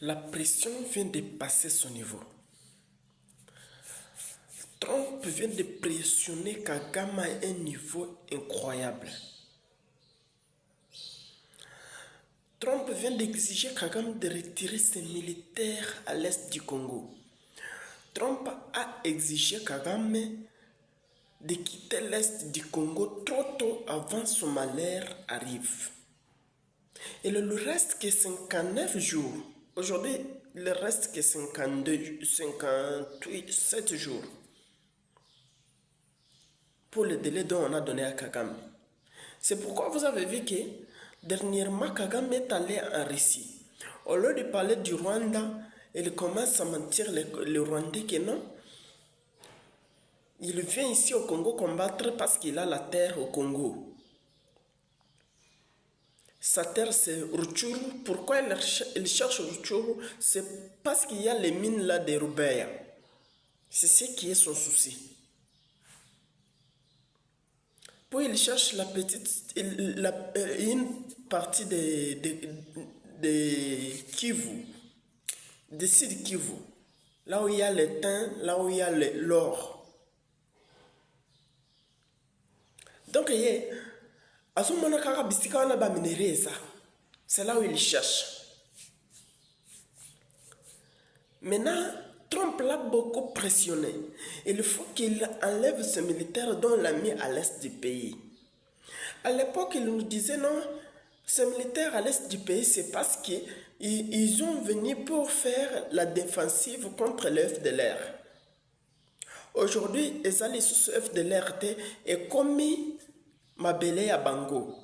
La pression vient de passer son niveau. Trump vient de pressionner Kagame à un niveau incroyable. Trump vient d'exiger Kagame de retirer ses militaires à l'est du Congo. Trump a exigé Kagame de quitter l'est du Congo trop tôt avant son malheur arrive. Et il ne reste que 59 jours. Aujourd'hui, il ne reste que 57 jours pour le délai dont on a donné à Kagame. C'est pourquoi vous avez vu que dernièrement Kagame est allé en Russie. Au lieu de parler du Rwanda, il commence à mentir les Rwandais que non. Il vient ici au Congo combattre parce qu'il a la terre au Congo. Sa terre c'est Rutshuru. Pourquoi il cherche Rutshuru? C'est parce qu'il y a les mines là de Rubeya. C'est ce qui est son souci. Puis il cherche une partie de Kivu, de Sud Kivu, là où il y a le thym, là où il y a l'or. Donc, à ce moment-là, c'est là où il cherche. Maintenant, Trump l'a beaucoup pressionné. Il faut qu'il enlève ce militaire dont il a mis à l'est du pays. À l'époque, il nous disait non, ces militaires à l'est du pays, c'est parce qu'ils ont venu pour faire la défensive contre le FDLR. Aujourd'hui, les alliés sous FDLR est commis Mabele à Bango.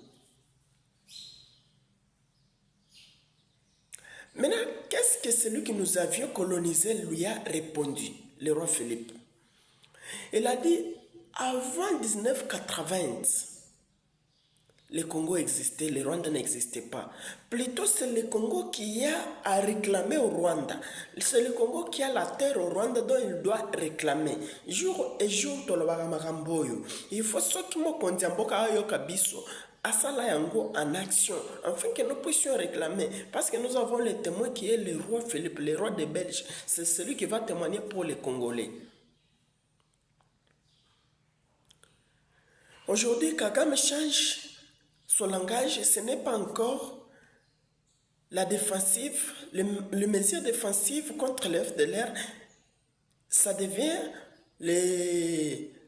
Maintenant, qu'est-ce que celui que nous avions colonisé lui a répondu, le roi Philippe? Il a dit, avant 1980, le Congo existait, le Rwanda n'existait pas. Plutôt, c'est le Congo qui a à réclamer au Rwanda. C'est le Congo qui a la terre au Rwanda dont il doit réclamer. Jour et jour, il faut surtout qu'on dise Asala Yango en action, afin que nous puissions réclamer. Parce que nous avons le témoin qui est le roi Philippe, le roi des Belges. C'est celui qui va témoigner pour les Congolais. Aujourd'hui, Kagame change son langage. Ce n'est pas encore la défensive, les mesures défensives contre le FDLR. Ça devient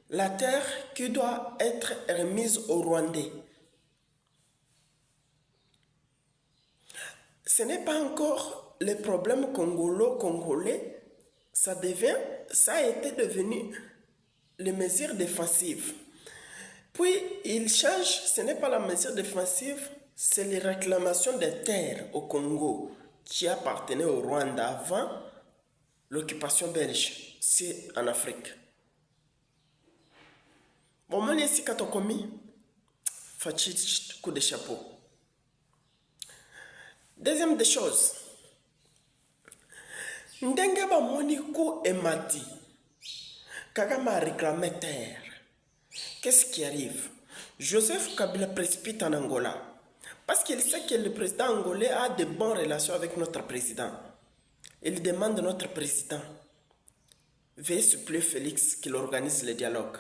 la terre qui doit être remise aux Rwandais. Ce n'est pas encore le problème congolais, ça a été devenu les mesures défensives. Puis il change, ce n'est pas la mesure défensive, c'est les réclamations des terres au Congo qui appartenaient au Rwanda avant l'occupation belge, c'est en Afrique. Bon, moi, ici, quand on commis, coup de chapeau. Deuxième des choses, Ndengeba Monikou et Mati, Kagame a réclamé terre. Qu'est-ce qui arrive? Joseph Kabila précipite en Angola parce qu'il sait que le président angolais a de bonnes relations avec notre président. Il demande à notre président, veuillez supplier Félix qu'il organise le dialogue.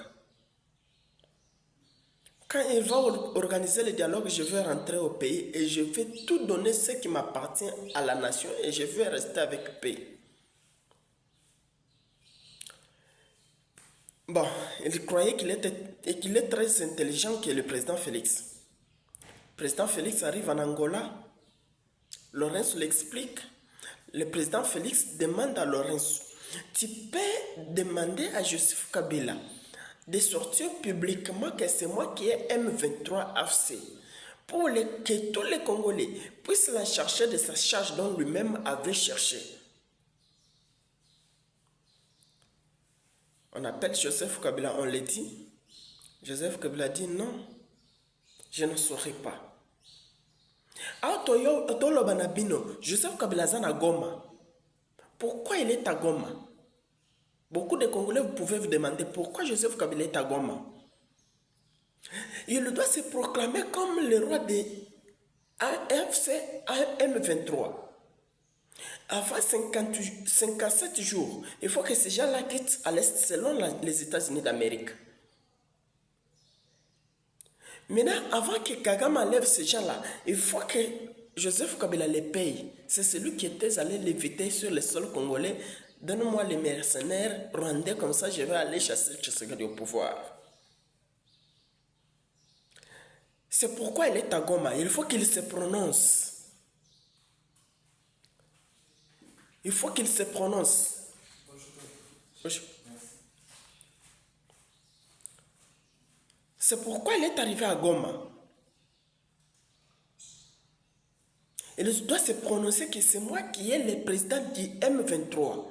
Quand il va organiser le dialogue, je vais rentrer au pays et je vais tout donner ce qui m'appartient à la nation et je vais rester avec paix. Bon, il croyait qu'il est très intelligent que le président Félix. Le président Félix arrive en Angola. Lorenzo l'explique. Le président Félix demande à Lorenzo, tu peux demander à Joseph Kabila de sortir publiquement que c'est moi qui ai M23 AFC pour que tous les Congolais puissent la chercher de sa charge dont lui-même avait cherché. On appelle Joseph Kabila, on le dit. Joseph Kabila dit non, je ne saurais pas. Joseph Kabila zana Goma. Pourquoi il est à Goma? Beaucoup de Congolais, vous pouvez vous demander pourquoi Joseph Kabila est à Goma. Il doit se proclamer comme le roi de AFC M23. Avant 57 jours, il faut que ces gens-là quittent à l'Est selon les États-Unis d'Amérique. Maintenant, avant que Kagame enlève ces gens-là, il faut que Joseph Kabila les paye. C'est celui qui était allé l'éviter sur le sol congolais. Donne-moi les mercenaires rwandais, comme ça je vais aller chasser Tshisekedi au pouvoir. C'est pourquoi il est à Goma. Il faut qu'il se prononce. Il faut qu'il se prononce. C'est pourquoi il est arrivé à Goma. Il doit se prononcer que c'est moi qui est le président du M23.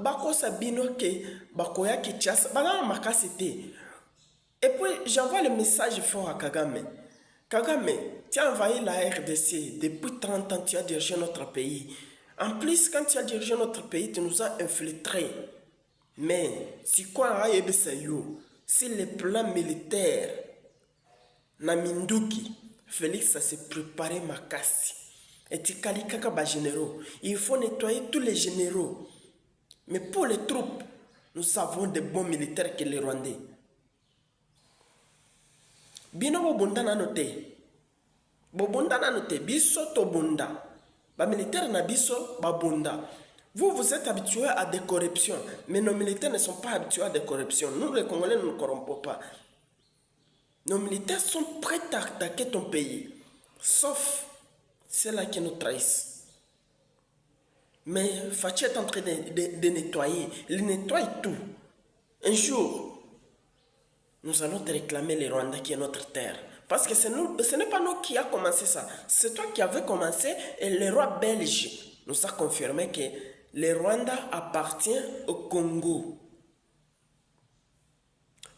Bakosa bino ke bakoya Kinshasa, bana makasite. Et puis j'envoie le message fort à Kagame. Kagame, tu as envahi la RDC. Depuis 30 ans, tu as dirigé notre pays. En plus, quand tu as dirigé notre pays, tu nous as infiltrés. Mais, si quoi si le plan militaire, Naminduki, Félix a se préparé ma casse. Et tu as généraux. Il faut nettoyer tous les généraux. Mais pour les troupes, nous avons des bons militaires que les Rwandais. Bino bobunda na note. Bobunda na note. Biso to bunda. Ba militaire na biso babunda. Vous êtes habitués à des corruptions. Mais nos militaires ne sont pas habitués à des corruptions. Nous les Congolais ne nous corrompons pas. Nos militaires sont prêts à attaquer ton pays. Sauf ceux-là qui nous trahissent. Mais Fachi est en train de nettoyer. Il nettoie tout. Un jour, nous allons te réclamer les Rwandais qui est notre terre. Parce que ce n'est pas nous qui avons commencé ça. C'est toi qui avais commencé et le roi belge nous a confirmé que le Rwanda appartient au Congo.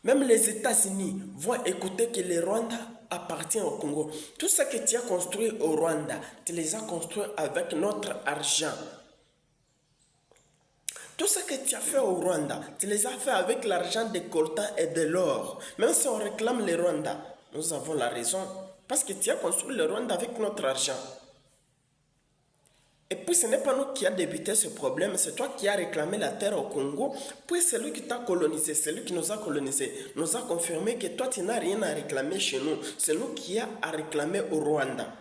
Même les États-Unis vont écouter que le Rwanda appartient au Congo. Tout ce que tu as construit au Rwanda, tu les as construits avec notre argent. Tout ce que tu as fait au Rwanda, tu les as fait avec l'argent des coltans et de l'or. Même si on réclame le Rwanda, nous avons la raison. Parce que tu as construit le Rwanda avec notre argent. Et puis ce n'est pas nous qui a débuté ce problème, c'est toi qui as réclamé la terre au Congo. Puis c'est lui qui t'a colonisé, c'est lui qui nous a colonisé, nous a confirmé que toi tu n'as rien à réclamer chez nous. C'est nous qui a à réclamer au Rwanda.